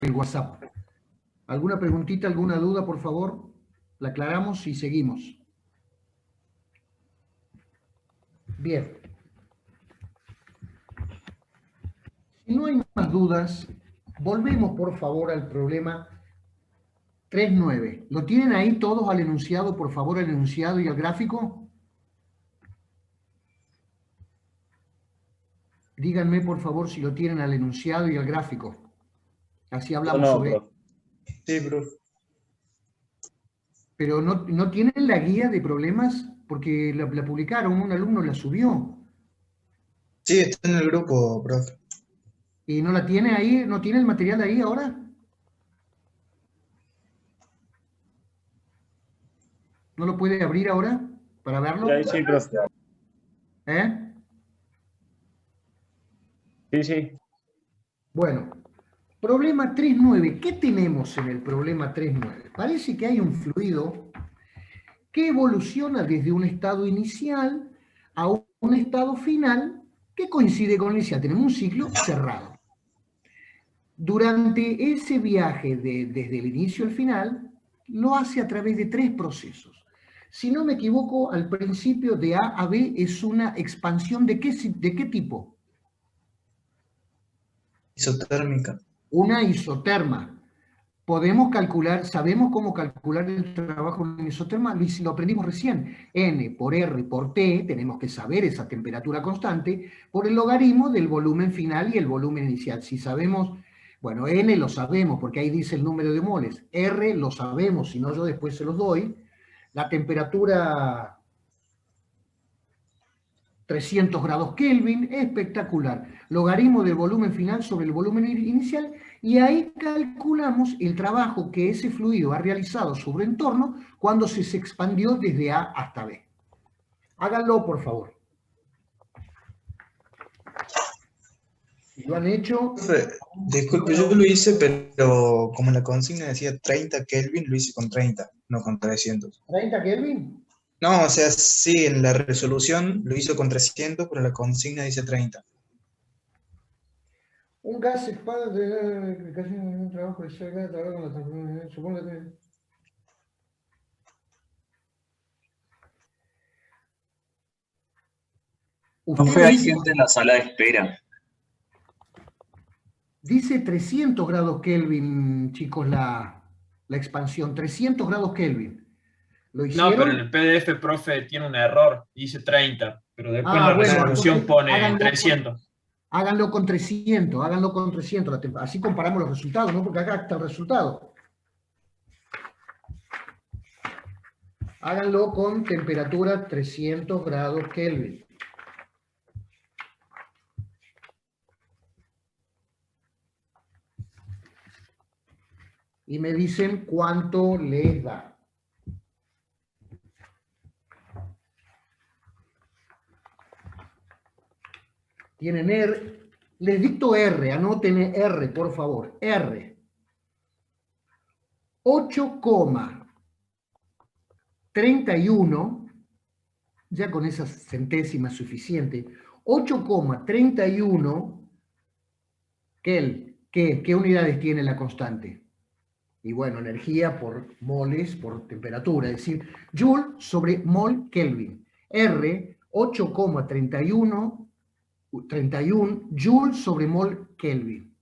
el WhatsApp. ¿Alguna preguntita, alguna duda, por favor? La aclaramos y seguimos. Bien. Si no hay más dudas, volvemos, por favor, al problema 3.9. ¿Lo tienen ahí todos al enunciado, por favor, al enunciado y al gráfico? Díganme, por favor, si lo tienen al enunciado y al gráfico. Así Yo hablamos no, sobre... profe. Sí, profe. Pero no tienen la guía de problemas porque la publicaron, un alumno la subió. Sí, está en el grupo, profe. ¿Y no la tiene ahí? ¿No tiene el material ahí ahora? ¿No lo puede abrir ahora para verlo? Sí, ahí sí, profe. ¿Eh? Sí, sí. Bueno, problema 3.9. ¿Qué tenemos en el problema 3.9? Parece que hay un fluido que evoluciona desde un estado inicial a un estado final que coincide con el inicial. Tenemos un ciclo cerrado. Durante ese viaje desde el inicio al final, lo hace a través de 3 procesos. Si no me equivoco, al principio de A a B es una expansión ¿de qué tipo? Isotérmica. Una isoterma. Podemos calcular, sabemos cómo calcular el trabajo en isoterma, lo aprendimos recién. N por R por T, tenemos que saber esa temperatura constante, por el logaritmo del volumen final y el volumen inicial. Si sabemos, bueno, N lo sabemos porque ahí dice el número de moles, R lo sabemos, si no yo después se los doy. La temperatura 300 grados Kelvin, espectacular. Logaritmo del volumen final sobre el volumen inicial, y ahí calculamos el trabajo que ese fluido ha realizado sobre el entorno cuando se expandió desde A hasta B. Háganlo, por favor. Si lo han hecho... Profe, disculpe, yo lo hice, pero como la consigna decía 30 Kelvin, lo hice con 30, no con 300. ¿30 Kelvin? No, o sea, sí, en la resolución lo hizo con 300, pero la consigna dice 30. Un gas se expande de casi un trabajo de cerca, supongo que... Profe, Ustedes hay dicen, gente en la sala de espera. dice 300 grados Kelvin, chicos, la expansión, 300 grados Kelvin. ¿Lo No, pero en hicieron? el PDF, profe, tiene un error, dice 30, pero después en Ah, la bueno, Claro, resolución entonces pone 300. háganlo con 300, háganlo con 300, así comparamos los resultados, ¿no? Porque acá está el resultado. Háganlo con temperatura 300 grados Kelvin. Y me dicen cuánto les da. Tienen R, les dicto R, anoten R, por favor, R. 8,31, ya con esas centésimas suficiente, 8,31 ¿qué unidades tiene la constante? Y bueno, energía por moles por temperatura, es decir, Joule sobre mol Kelvin. R, 8,31 Joule sobre mol Kelvin.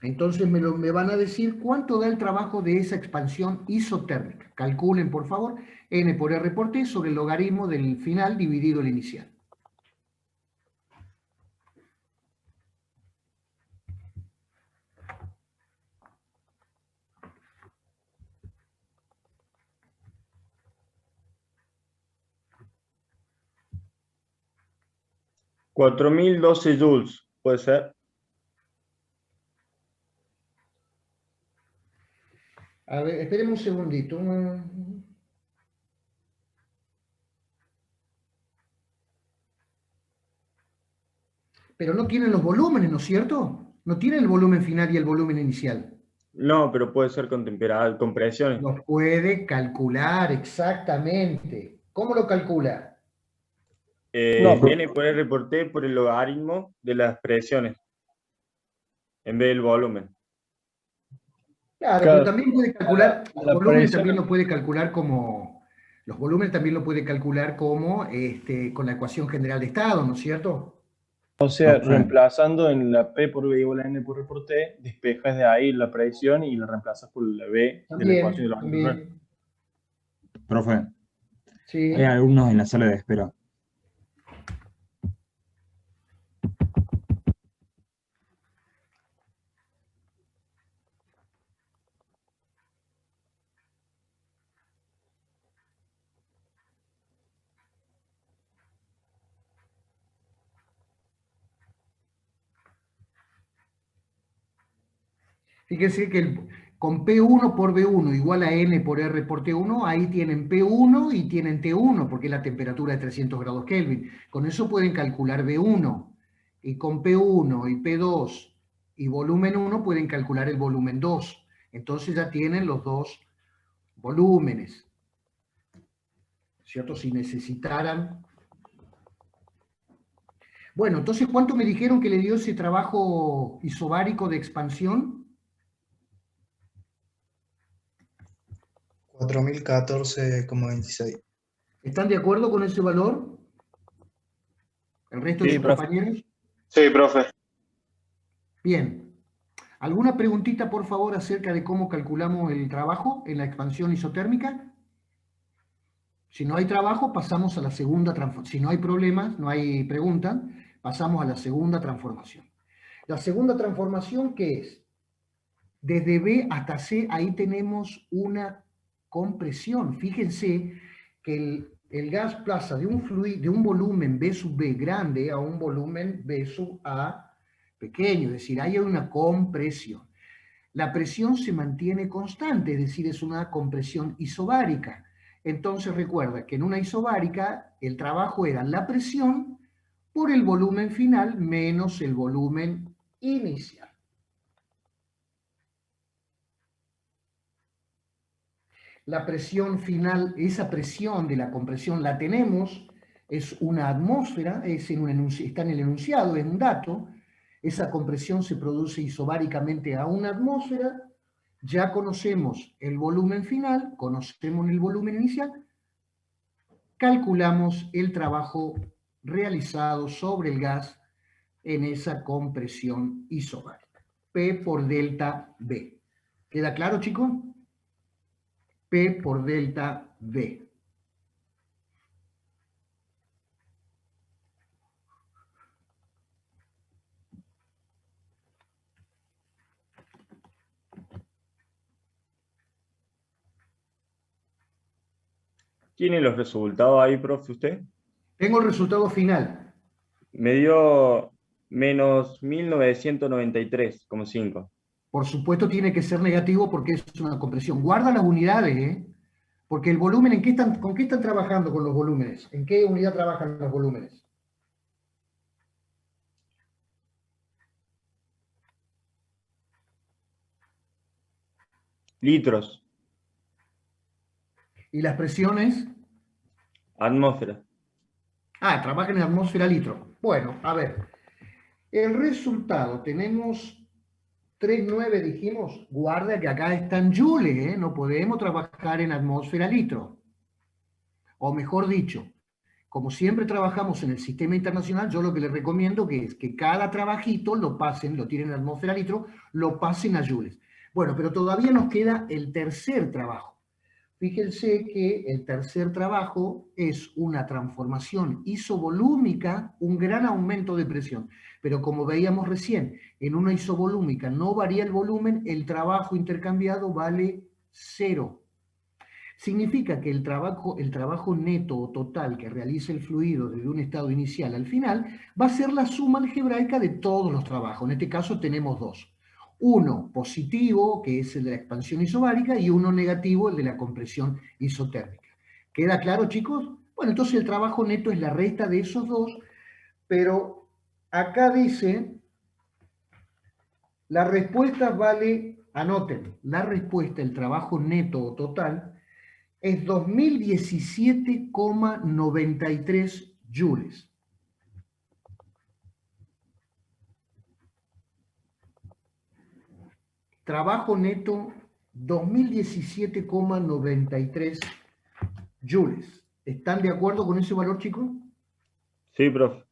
Entonces me van a decir cuánto da el trabajo de esa expansión isotérmica. Calculen, por favor, N por R por T sobre el logaritmo del final dividido el inicial. $4.012 joules, ¿puede ser? A ver, espérenme un segundito. Pero no tienen los volúmenes, ¿no es cierto? No tienen el volumen final y el volumen inicial. No, pero puede ser con temperatura, con presiones. Los puede calcular exactamente. ¿Cómo lo calcula? No, N por R por T por el logaritmo de las presiones. en vez del volumen. Claro, Claro. pero también puede calcular, La los volúmenes presión- también lo puede calcular como, los volúmenes también lo puede calcular como, con la ecuación general de estado, ¿no es cierto? O sea, Profe, reemplazando en la P por V igual a N por R por T, despejas de ahí la presión y la reemplazas por la V de la ecuación de También, la anterior. también, profe, sí. hay alumnos en la sala de espera. Fíjense que con P1 por V1 igual a N por R por T1, ahí tienen P1 y tienen T1, porque es la temperatura de 300 grados Kelvin. Con eso pueden calcular V1. Y con P1 y P2 y volumen 1 pueden calcular el volumen 2. Entonces ya tienen los dos volúmenes. ¿Cierto? Si necesitaran. Bueno, entonces, ¿cuánto me dijeron que le dio ese trabajo isobárico de expansión? 4014,26. ¿Están de acuerdo con ese valor? ¿El resto de Sí, sus profe. compañeros? Sí, profe. Bien. ¿Alguna preguntita, por favor, acerca de cómo calculamos el trabajo en la expansión isotérmica? Si no hay trabajo, pasamos a la segunda transformación. Si no hay problemas, no hay preguntas, pasamos a la segunda transformación. La segunda transformación, ¿qué es? Desde B hasta C, ahí tenemos una compresión. Fíjense que el gas pasa de un fluido, de un volumen B sub B grande a un volumen B sub A pequeño, es decir, hay una compresión. La presión se mantiene constante, es decir, es una compresión isobárica. Entonces recuerda que en una isobárica el trabajo era la presión por el volumen final menos el volumen inicial. La presión final, esa presión de la compresión la tenemos, es una atmósfera, está en el enunciado, es un dato. Esa compresión se produce isobáricamente a una atmósfera. Ya conocemos el volumen final, conocemos el volumen inicial, calculamos el trabajo realizado sobre el gas en esa compresión isobárica. P por delta B. ¿Queda claro, chicos? P por delta B. ¿Tiene los resultados ahí, profe, usted? Tengo el resultado final. Me dio menos 1993,5. Por supuesto tiene que ser negativo porque es una compresión. Guarda las unidades, ¿eh? Porque el volumen, ¿con qué están trabajando con los volúmenes? ¿En qué unidad trabajan los volúmenes? Litros, ¿Y las presiones? atmósfera. Ah, trabajan en atmósfera litro. Bueno, a ver. El resultado, tenemos 3,9 dijimos. Guarda que acá están joules, ¿eh? No podemos trabajar en atmósfera litro. O mejor dicho, como siempre trabajamos en el sistema internacional, yo lo que les recomiendo es que cada trabajito lo pasen, lo tienen en atmósfera litro, lo pasen a joules. Bueno, pero todavía nos queda el tercer trabajo. Fíjense que el tercer trabajo es una transformación isovolúmica, un gran aumento de presión. Pero como veíamos recién, en una isovolúmica no varía el volumen, el trabajo intercambiado vale 0. Significa que el trabajo neto o total que realiza el fluido desde un estado inicial al final va a ser la suma algebraica de todos los trabajos. En este caso tenemos dos. Uno positivo, que es el de la expansión isobárica, y uno negativo, el de la compresión isotérmica. ¿Queda claro, chicos? Bueno, entonces el trabajo neto es la resta de esos dos, pero acá dice, la respuesta vale, anoten, la respuesta, el trabajo neto o total, es 2017,93 joules. trabajo neto 2017,93 joules. ¿Están de acuerdo con ese valor, chicos? Sí, profe.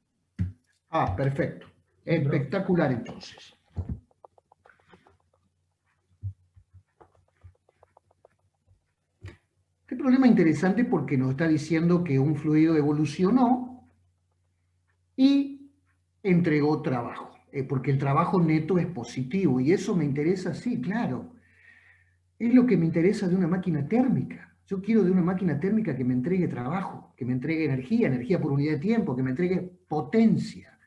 Ah, perfecto. Espectacular entonces. Este problema es interesante porque nos está diciendo que un fluido evolucionó y entregó trabajo, porque el trabajo neto es positivo y eso me interesa, sí, claro. Es lo que me interesa de una máquina térmica. Yo quiero de una máquina térmica que me entregue trabajo, que me entregue energía, energía por unidad de tiempo, que me entregue potencia.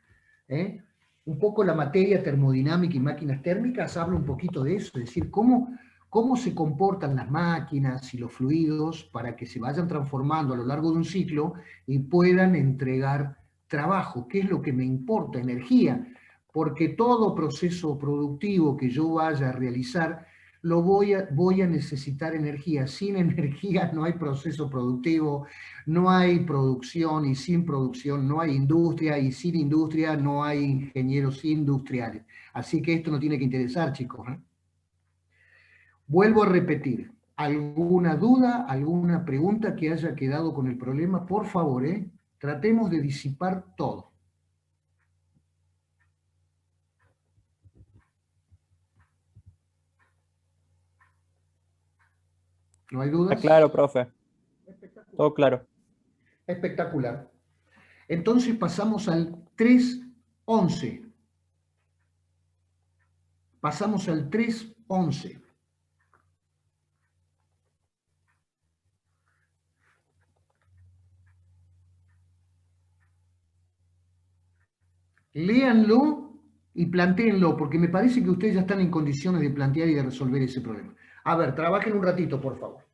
¿Eh? Un poco la materia termodinámica y máquinas térmicas habla un poquito de eso, es decir, cómo se comportan las máquinas y los fluidos para que se vayan transformando a lo largo de un ciclo y puedan entregar trabajo, que es lo que me importa, energía, porque todo proceso productivo que yo vaya a realizar voy a necesitar energía. Sin energía no hay proceso productivo, no hay producción y sin producción no hay industria y sin industria no hay ingenieros industriales. Así que esto no tiene que interesar, chicos, ¿eh? Vuelvo a repetir. ¿Alguna duda, alguna pregunta que haya quedado con el problema? Por favor, tratemos de disipar todo. ¿No hay dudas? Está claro, profe. Todo claro. Espectacular. Entonces pasamos al 3.11. Pasamos al 3.11. Léanlo y plantéenlo, porque me parece que ustedes ya están en condiciones de plantear y de resolver ese problema. A ver, trabajen un ratito, por favor.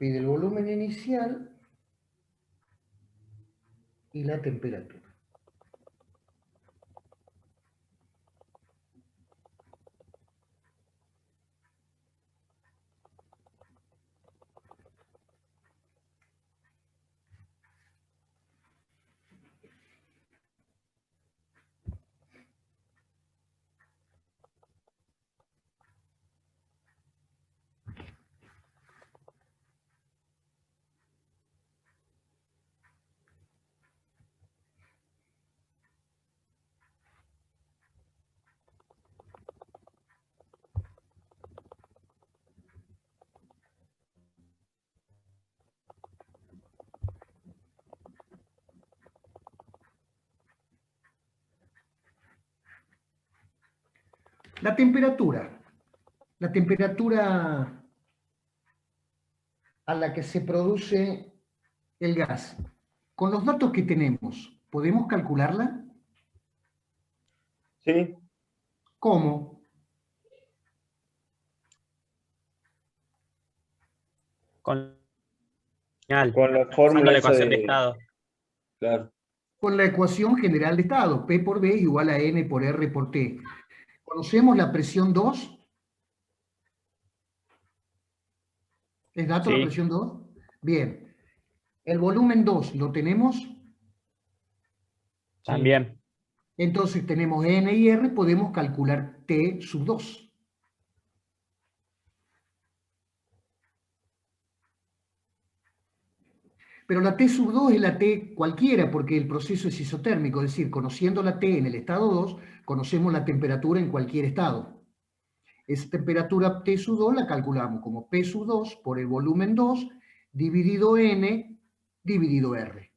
Pide el volumen inicial y la temperatura. La temperatura a la que se produce el gas. Con los datos que tenemos, ¿podemos calcularla? Sí, ¿Cómo? Con con la usando fórmula la esa ecuación de de... estado. Claro. Con la ecuación general de estado, P por B igual a N por R por T. ¿Conocemos la presión 2? ¿Es dato la Sí, presión 2? Bien. ¿El volumen 2 lo tenemos? también. Entonces tenemos N y R, podemos calcular T sub 2. Pero la T sub 2 es la T cualquiera, porque el proceso es isotérmico, es decir, conociendo la T en el estado 2, conocemos la temperatura en cualquier estado. Esa temperatura T sub 2 la calculamos como P sub 2 por el volumen 2 dividido N dividido R.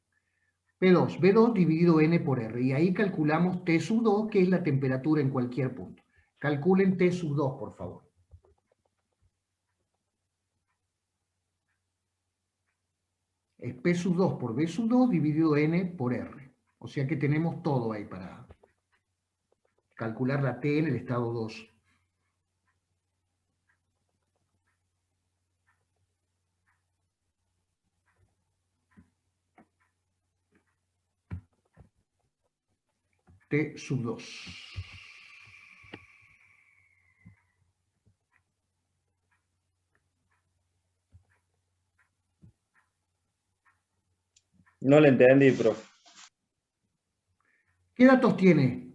P2, B2 dividido N por R. Y ahí calculamos T sub 2, que es la temperatura en cualquier punto. Calculen T sub 2, por favor. Es P sub 2 por B sub 2 dividido N por R. O sea que tenemos todo ahí para calcular la T en el estado 2. T sub 2. No le entendí, profe. ¿Qué datos tiene?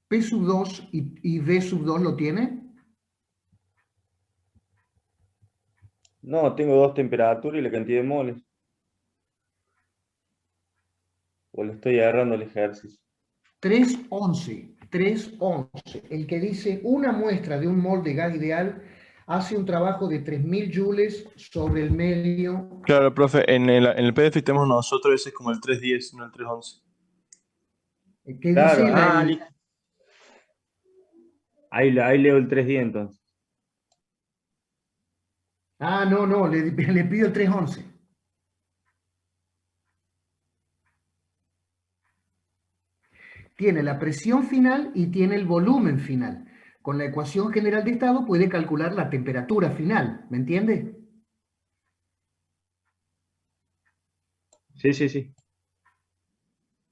P sub 2 y D sub 2 lo tiene. No, tengo dos temperaturas y la cantidad de moles. O le estoy agarrando el ejercicio. 311. 311. El que dice una muestra de un mol de gas ideal hace un trabajo de 3000 joules sobre el medio. Claro, profe, en el PDF que tenemos nosotros ese es como el 310, no el 311. ¿Qué Claro, dice la- ahí leo el 310 entonces. Ah, no, le pido el 311. Tiene la presión final y tiene el volumen final. Con la ecuación general de estado puede calcular la temperatura final, ¿me entiende? Sí.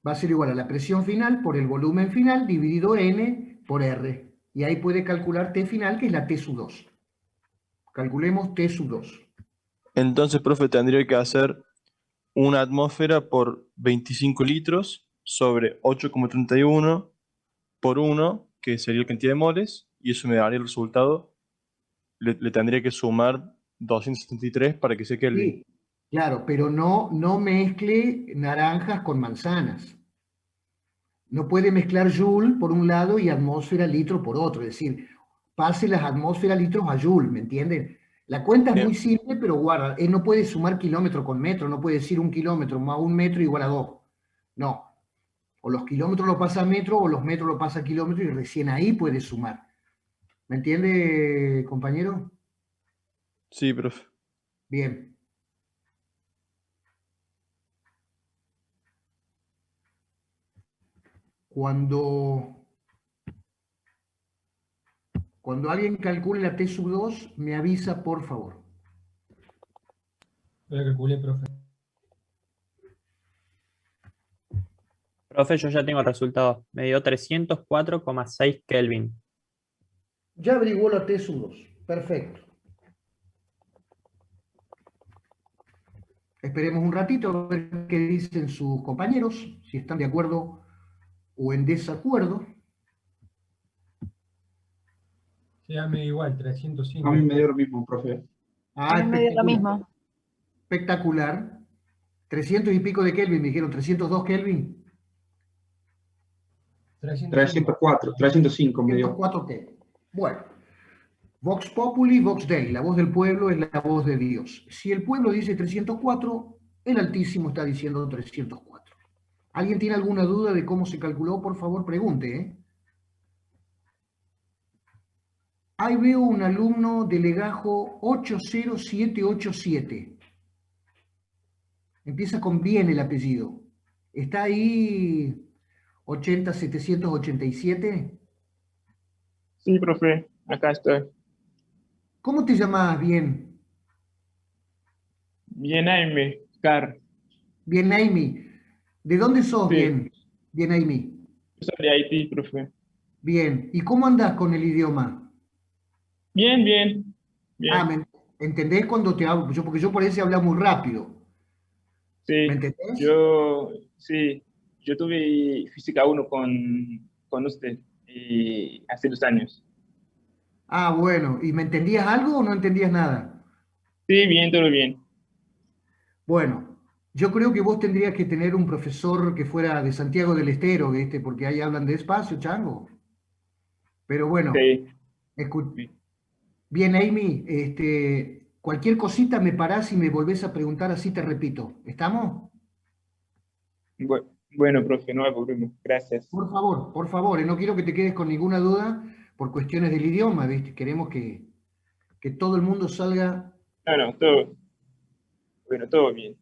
Va a ser igual a la presión final por el volumen final dividido N por R. Y ahí puede calcular T final, que es la T sub 2. Calculemos T sub 2. Entonces, profe, tendría que hacer una atmósfera por 25 litros sobre 8,31 por 1, que sería la cantidad de moles, y eso me daría el resultado. Le tendría que sumar 273 para que sea Kelvin. Sí, claro, pero no mezcle naranjas con manzanas. No puede mezclar joule por un lado y atmósfera litro por otro. Es decir, pase las atmósferas litros a joule, ¿me entienden? La cuenta es Bien. muy simple, pero guarda, él no puede sumar kilómetro con metro, no puede decir 1 kilómetro más 1 metro igual a 2. No. O los kilómetros lo pasa a metro o los metros lo pasa a kilómetro y recién ahí puede sumar. ¿Me entiende, compañero? Sí, profe. Bien. Cuando alguien calcule la T sub 2, me avisa, por favor. Yo la calculé, profe. Profe, yo ya tengo el resultado. Me dio 304,6 Kelvin. Ya averiguó la T sub 2. Perfecto. Esperemos un ratito a ver qué dicen sus compañeros, si están de acuerdo o en desacuerdo. Sí, a mí me da igual, 305. A mí me dio lo mismo, profe. Ah, A mí me dio lo espectacular. mismo. Espectacular. 300 y pico de Kelvin, me dijeron 302 Kelvin. 304, 305 me dio. 304 Kelvin. Bueno, Vox Populi, Vox Dei, la voz del pueblo es la voz de Dios. Si el pueblo dice 304, el Altísimo está diciendo 304. ¿Alguien tiene alguna duda de cómo se calculó? Por favor, pregunte, ¿eh? Ahí veo un alumno de legajo 80787. Empieza con bien el apellido. ¿Está ahí 80787? Sí, profe, acá estoy. ¿Cómo te llamas bien? Bien, Aime, Car. Bien, Amy. ¿De dónde sos, Sí, bien? Bien, Amy. yo soy de Haití, profe. Bien. ¿Y cómo andás con el idioma? Bien, bien, Ah, bien. ¿entendés cuando te hablo? Porque yo parece hablar muy rápido. ¿Me Sí, entendés? sí, yo tuve física 1 con usted y hace 2 años. Ah, bueno. ¿Y me entendías algo o no entendías nada? Sí, bien, todo bien. Bueno, yo creo que vos tendrías que tener un profesor que fuera de Santiago del Estero, ¿viste? Porque ahí hablan despacio, chango. Pero bueno, Sí, escu- sí. bien, Amy, cualquier cosita me parás y me volvés a preguntar, así te repito. ¿Estamos? Bueno, profe, no hay problema. Gracias. Por favor, no quiero que te quedes con ninguna duda por cuestiones del idioma, ¿viste? Queremos que todo el mundo salga. No, todo Bueno, todo bien.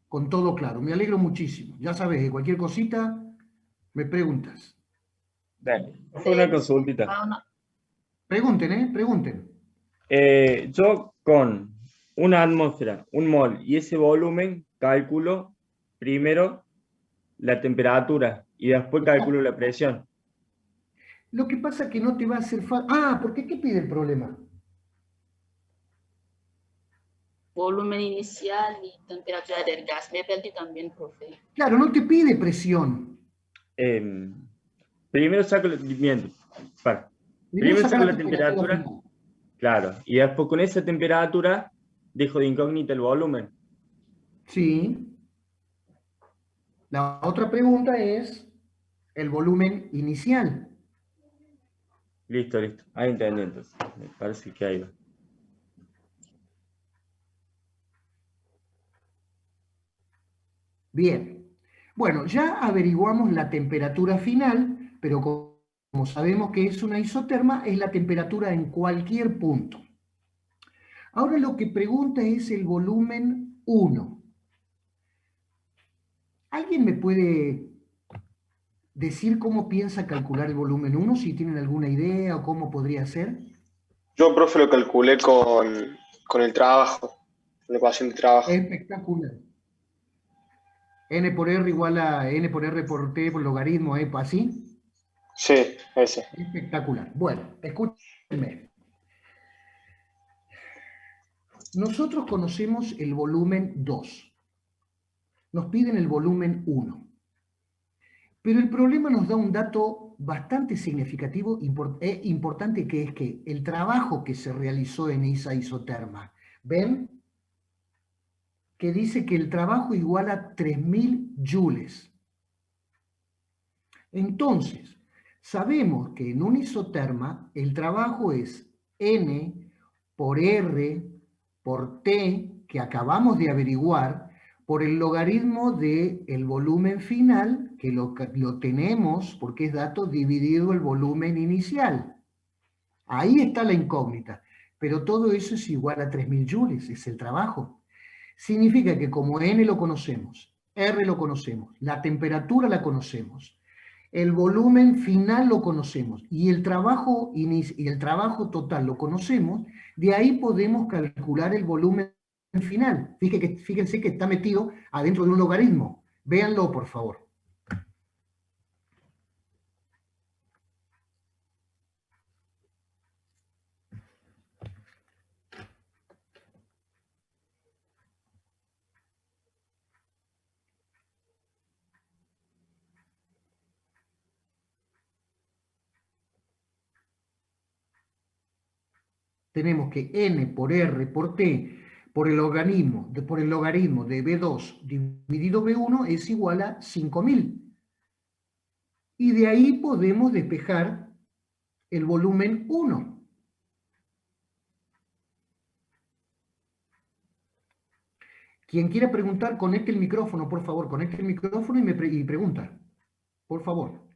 Con todo claro, me alegro muchísimo. Ya sabes, de cualquier cosita, me preguntas. Dale. Profe, una consultita. Pregunten, pregunten. Yo con una atmósfera, un mol y ese volumen calculo primero la temperatura y después calculo la presión. Lo que pasa es que no te va a hacer falta... Ah, ¿por qué? ¿Qué pide el problema? Volumen inicial y temperatura del gas. Me perdí también, profe. Claro, no te pide presión. Primero saco miento, para. Primero saco la temperatura, final. claro, y después con esa temperatura dejo de incógnita el volumen. Sí. La otra pregunta es el volumen inicial. Listo, listo. Ahí entendí entonces. Me parece que ahí va. Bien. Bueno, ya averiguamos la temperatura final, pero como sabemos que es una isoterma, es la temperatura en cualquier punto. Ahora lo que pregunta es el volumen 1. ¿Alguien me puede decir cómo piensa calcular el volumen 1? Si tienen alguna idea o cómo podría ser. Yo, profe, lo calculé con el trabajo, con la ecuación de trabajo. Espectacular. N por R igual a N por R por T por logaritmo, ¿así? Sí, ese. Espectacular. Bueno, escúchenme. Nosotros conocemos el volumen 2. Nos piden el volumen 1. Pero el problema nos da un dato bastante significativo e importante, que es que el trabajo que se realizó en esa isoterma, ¿ven? Que dice que el trabajo iguala a 3000 joules. Entonces, sabemos que en una isoterma el trabajo es N por R por T, que acabamos de averiguar, por el logaritmo del volumen final, que lo tenemos, porque es dato, dividido el volumen inicial. Ahí está la incógnita. Pero todo eso es igual a 3000 joules, es el trabajo. Significa que como N lo conocemos, R lo conocemos, la temperatura la conocemos, el volumen final lo conocemos y el trabajo total lo conocemos, de ahí podemos calcular el volumen final. Fíjense que está metido adentro de un logaritmo. Véanlo, por favor. Tenemos que N por R por T por el logaritmo de B2 dividido B1 es igual a 5000. Y de ahí podemos despejar el volumen 1. Quien quiera preguntar, conecte el micrófono, por favor. Conecte el micrófono y pregunta. Por favor.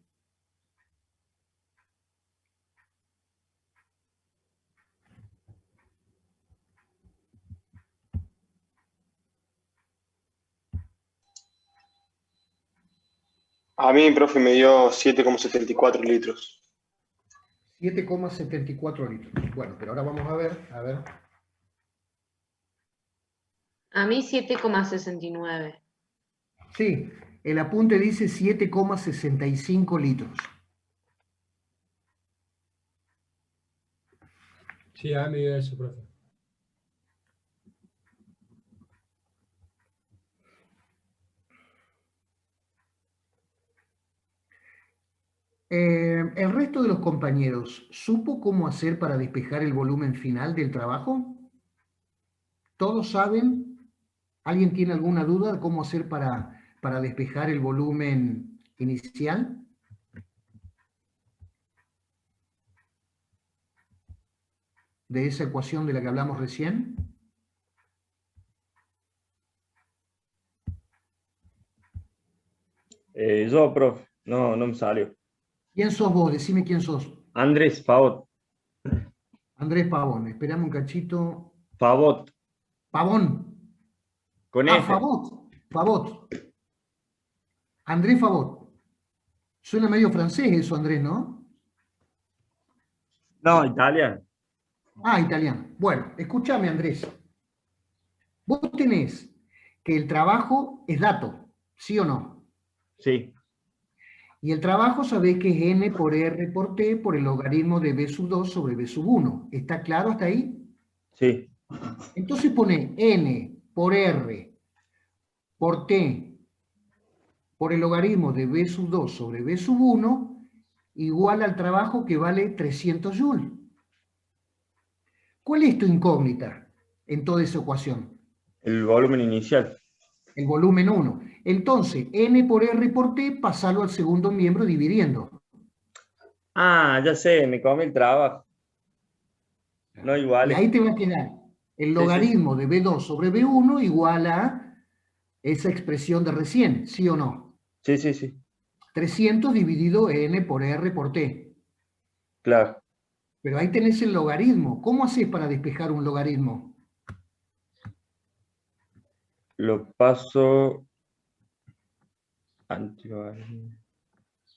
A mí, profe, me dio 7,74 litros. 7,74 litros. Bueno, pero ahora vamos a ver. A mí 7,69. Sí, el apunte dice 7,65 litros. Sí, a mí me dio eso, profe. ¿El resto de los compañeros supo cómo hacer para despejar el volumen final del trabajo? ¿Todos saben? ¿Alguien tiene alguna duda de cómo hacer para despejar el volumen inicial? De esa ecuación de la que hablamos recién. Yo, profe, no me salió. ¿Quién sos vos? Decime quién sos. Andrés Pavot. Andrés Pavón. Esperame un cachito. Pavot. Pavón. Con Ah, F. Favot. Andrés Favot. Suena medio francés eso, Andrés, ¿no? No, italiano. Ah, italiano. Bueno, escúchame, Andrés. Vos tenés que el trabajo es dato, ¿sí o no? Sí. Y el trabajo sabés que es n por r por t por el logaritmo de b sub 2 sobre b sub 1. ¿Está claro hasta ahí? Sí. Entonces pone n por r por t por el logaritmo de b sub 2 sobre b sub 1 igual al trabajo que vale 300 joules. ¿Cuál es tu incógnita en toda esa ecuación? El volumen inicial. El volumen 1. Entonces, n por r por t, pasalo al segundo miembro dividiendo. Ah, ya sé, me come el trabajo. No Y igual. ahí te va a quedar el Sí, logaritmo de b2 sobre b1 igual a esa expresión de recién, ¿sí o no? Sí, sí, sí. 300 dividido n por r por t. Claro. Pero ahí tenés el logaritmo. ¿Cómo haces para despejar un logaritmo? Lo paso antilogaritmo.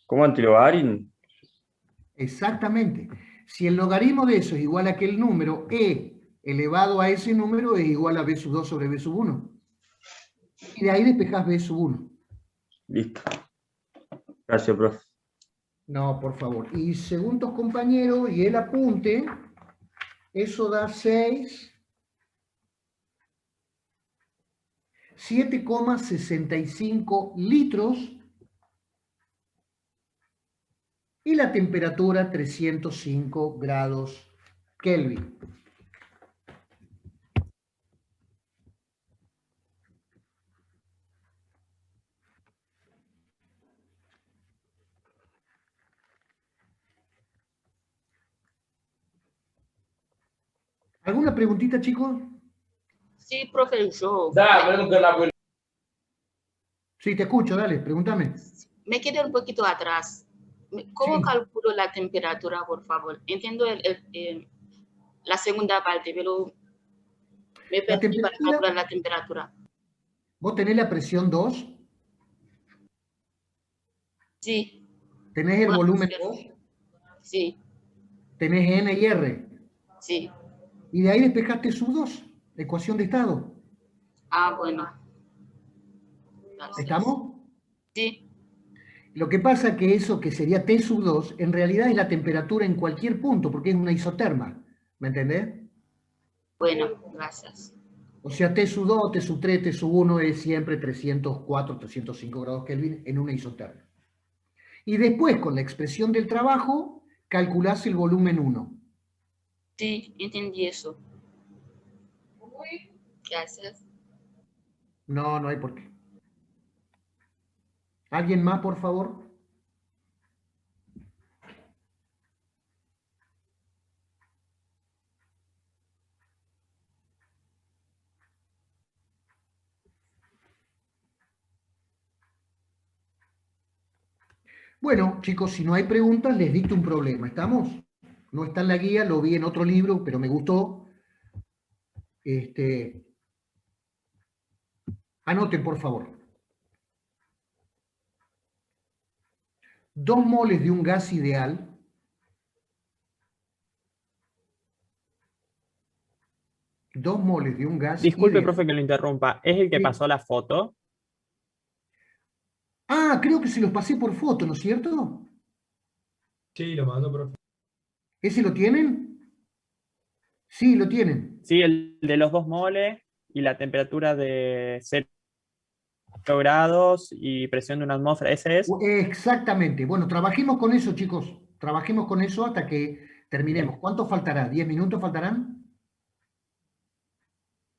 ¿Cómo antilogaritmo? Exactamente. Si el logaritmo de eso es igual a aquel número, e elevado a ese número es igual a b sub 2 sobre b sub 1. Y de ahí despejás b sub 1. Listo. Gracias, profe. No, por favor. Y según tus compañeros y el apunte, eso da 7,65 litros y la temperatura 305 grados Kelvin. ¿Alguna preguntita, chicos? Sí, profe, yo Sí, te escucho, dale, pregúntame. me quedé un poquito atrás. ¿Cómo Sí. calculo la temperatura, por favor? Entiendo la segunda parte, pero me La perdí para temperatura, calcular la temperatura. vos tenés la presión 2, Sí, tenés el una volumen presión. 2, Sí, tenés N y R. sí. Y de ahí despejaste sub 2, ecuación de estado. Ah, bueno. Gracias. ¿Estamos? Sí, Lo que pasa que eso que sería T sub 2, en realidad es la temperatura en cualquier punto, porque es una isoterma. ¿Me entendés? bueno, gracias. O sea, T sub 2, T sub 3, T sub 1 es siempre 304, 305 grados Kelvin en una isoterma. Y después, con la expresión del trabajo, calculás el volumen 1. Sí, entendí eso. Gracias. No, no hay por qué. ¿Alguien más, por favor? Bueno, chicos, si no hay preguntas, les dicto un problema. ¿Estamos? No está en la guía, lo vi en otro libro, pero me gustó. Anoten, por favor. 2 moles de un gas ideal. Dos moles de un gas Disculpe, ideal. profe, que lo interrumpa. ¿Es el que Sí. pasó la foto? Ah, creo que se los pasé por foto, ¿no es cierto? Sí, lo mando, profe. ¿Ese lo tienen? Sí, lo tienen. Sí, el de los 2 moles y la temperatura de 0 grados y presión de una atmósfera. ¿Ese es? Exactamente. Bueno, trabajemos con eso, chicos. Trabajemos con eso hasta que terminemos. Bien. ¿Cuánto faltará? ¿10 minutos faltarán?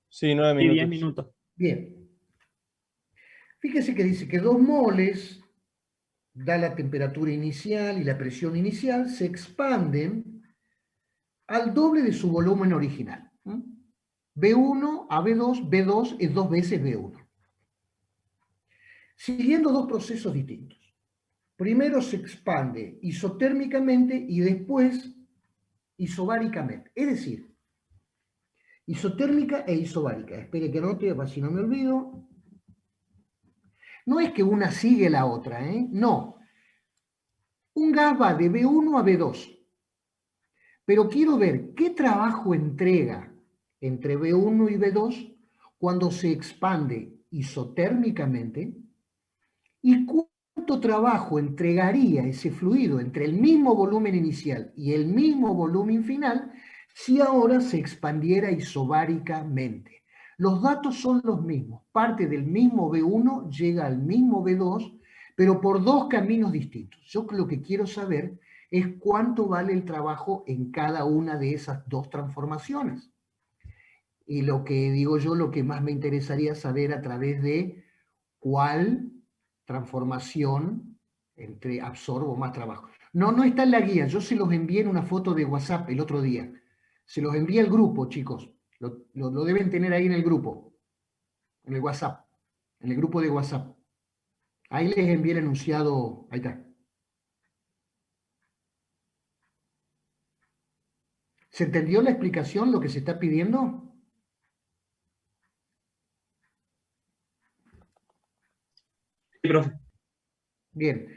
Sí, 9 Sí, 10 minutos. minutos. Bien. Fíjese que dice que 2 moles da la temperatura inicial y la presión inicial, se expanden al doble de su volumen original. B1 a B2, B2 es 2 veces B1. Siguiendo dos procesos distintos. Primero se expande isotérmicamente y después isobáricamente. Es decir, Isotérmica e isobárica. Espere que anote, para si no me olvido. No es que una sigue la otra, ¿eh? No. Un gas va de B1 a B2. Pero quiero ver qué trabajo entrega entre B1 y B2 cuando se expande isotérmicamente y cuánto trabajo entregaría ese fluido entre el mismo volumen inicial y el mismo volumen final si ahora se expandiera isobáricamente. Los datos son los mismos, parte del mismo B1 llega al mismo B2, pero por dos caminos distintos. Yo lo que quiero saber es cuánto vale el trabajo en cada una de esas dos transformaciones. Y lo que digo yo, lo que más me interesaría saber a través de cuál transformación absorbo más trabajo. No está en la guía, yo se los envié en una foto de WhatsApp el otro día. Se los envié al grupo, chicos. Lo deben tener ahí en el grupo, en el WhatsApp, en el grupo de WhatsApp. Ahí les envié el enunciado, ahí está. ¿Se entendió la explicación, lo que se está pidiendo? Sí, profe. Bien.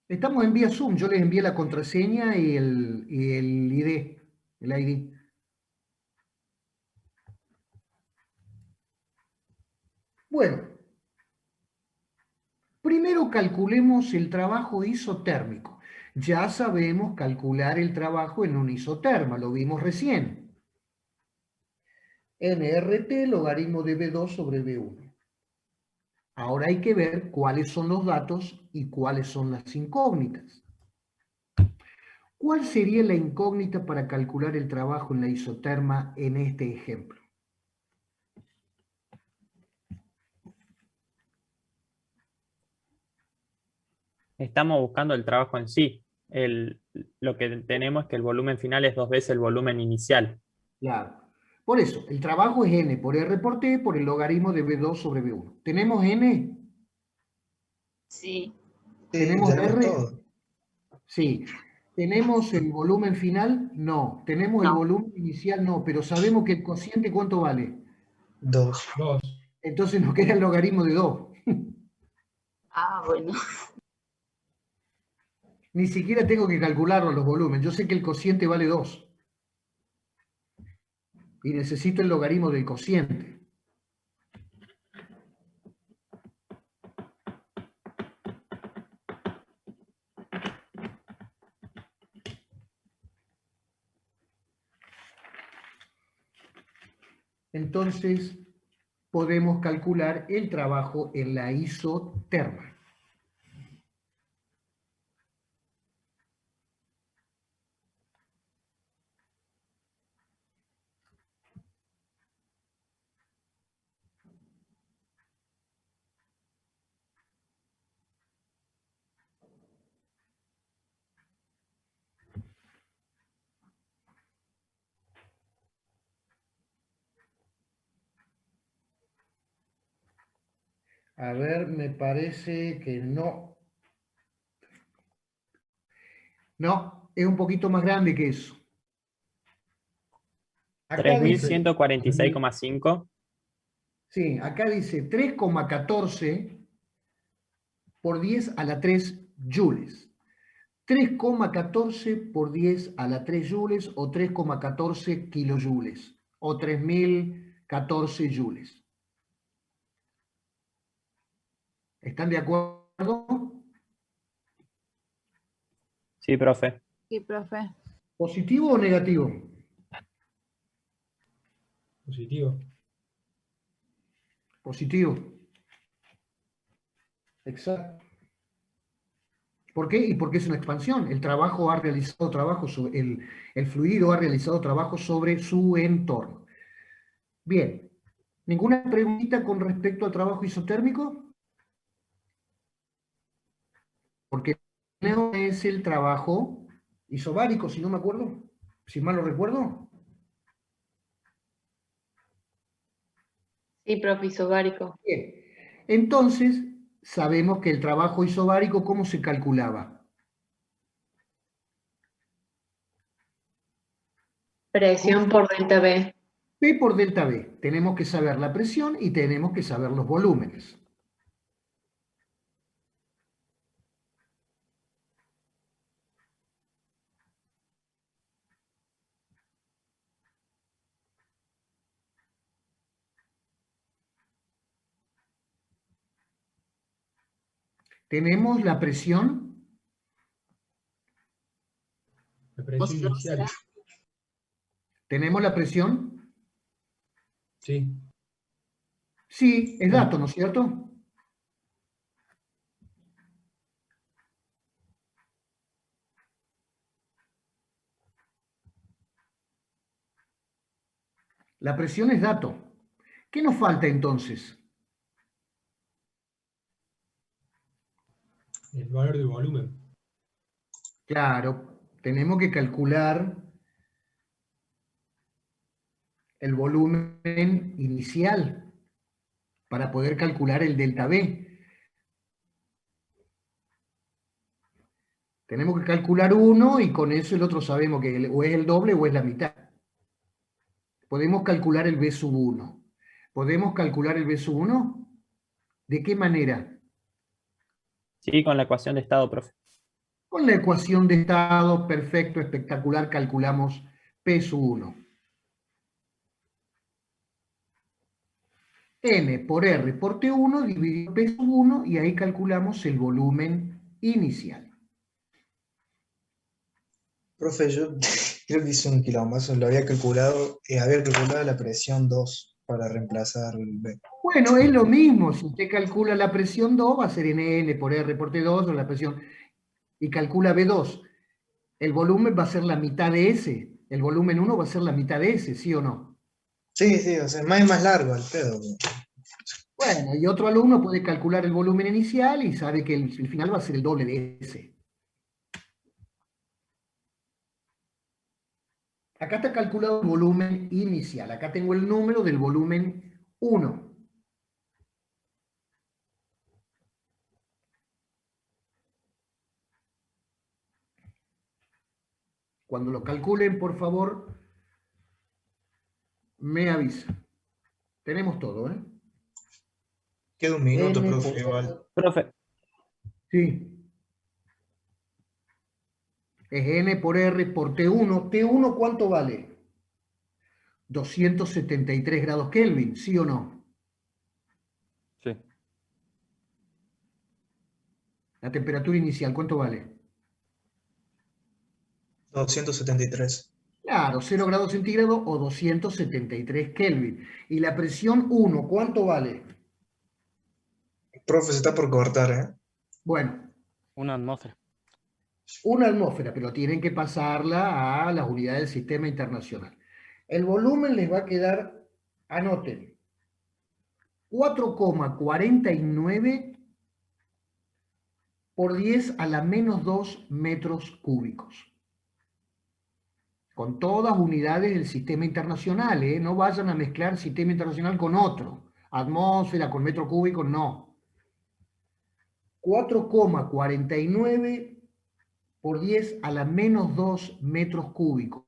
Estamos en vía Zoom, yo les envié la contraseña y el ID, el ID. Bueno, primero calculemos el trabajo isotérmico. Ya sabemos calcular el trabajo en una isoterma, lo vimos recién. nRT logaritmo de B2 sobre B1. Ahora hay que ver cuáles son los datos y cuáles son las incógnitas. ¿Cuál sería la incógnita para calcular el trabajo en la isoterma en este ejemplo? Estamos buscando el trabajo en sí. Lo que tenemos es que el volumen final es 2 veces el volumen inicial. Claro. Por eso, el trabajo es n por r por t por el logaritmo de B2 sobre B1. ¿Tenemos n? Sí. ¿Tenemos ya lo r? todo. Sí. ¿Tenemos el volumen final? No. ¿Tenemos el No. volumen inicial? No. Pero sabemos que el cociente, ¿cuánto vale? 2. 2. Entonces nos queda el logaritmo de 2. Ah, bueno. Ni siquiera tengo que calcularlo los volúmenes. Yo sé que el cociente vale 2. Y necesito el logaritmo del cociente. Entonces, podemos calcular el trabajo en la isoterma. A ver, me parece que no. No, es un poquito más grande que eso. Acá dice, 3.146,5. sí, acá dice 3,14 por 10 a la 3 joules. 3,14 por 10 a la 3 joules o 3,14 kilojoules o 3014 joules. ¿Están de acuerdo? Sí, profe. Sí, profe. ¿Positivo o negativo? Positivo. Positivo. Exacto. ¿Por qué? Y porque es una expansión. El trabajo ha realizado trabajo sobre el fluido ha realizado trabajo sobre su entorno. Bien. ¿Ninguna preguntita con respecto al trabajo isotérmico? Porque no es el trabajo isobárico, si no me acuerdo, si mal lo recuerdo. Sí, profe, isobárico. Bien. Entonces, sabemos que el trabajo isobárico, ¿cómo se calculaba? Presión por delta B. P por delta B. Tenemos que saber la presión y tenemos que saber los volúmenes. Tenemos la presión. La presión inicial. ¿Tenemos la presión? Sí. Sí, es dato, ¿no es cierto? La presión es dato. ¿Qué nos falta entonces? El valor del volumen. Claro, tenemos que calcular el volumen inicial para poder calcular el delta B. Tenemos que calcular uno y con eso el otro sabemos que o es el doble o es la mitad. Podemos calcular el B sub 1. ¿Podemos calcular el B sub 1? ¿De qué manera? Sí, con la ecuación de estado, profe. Con la ecuación de estado, perfecto, espectacular, calculamos P sub 1. N por R por T1 dividido P sub 1 y ahí calculamos el volumen inicial. Profe, yo creo que hice un quilombazo, lo había calculado la presión 2 para reemplazar el B. Bueno, es lo mismo, si usted calcula la presión 2 va a ser N por R por T2 o la presión, y calcula B2. El volumen va a ser la mitad de ese, el volumen 1 va a ser la mitad de ese, ¿sí o no? Sí, sí, o sea, más largo el pedo. Bueno, y otro alumno puede calcular el volumen inicial y sabe que el final va a ser el doble de ese. Acá está calculado el volumen inicial. Acá tengo el número del volumen 1. Cuando lo calculen, por favor, me avisan. Tenemos todo, ¿eh? Queda un minuto, profe, igual. Profe, Sí. Es N por R por T1. ¿T1 cuánto vale? 273 grados Kelvin, ¿sí o no? Sí. La temperatura inicial, ¿cuánto vale? 273. Claro, 0 grados centígrados o 273 Kelvin. Y la presión 1, ¿cuánto vale? Profe, se está por cortar, ¿eh? Bueno, Una atmósfera. una atmósfera, pero tienen que pasarla a las unidades del sistema internacional. El volumen les va a quedar, anoten, 4,49 por 10 a la menos 2 metros cúbicos. Con todas unidades del sistema internacional, ¿eh? No vayan a mezclar sistema internacional con otro. Atmósfera con metro cúbico, no. 4,49 por 10 a la menos 2 metros cúbicos.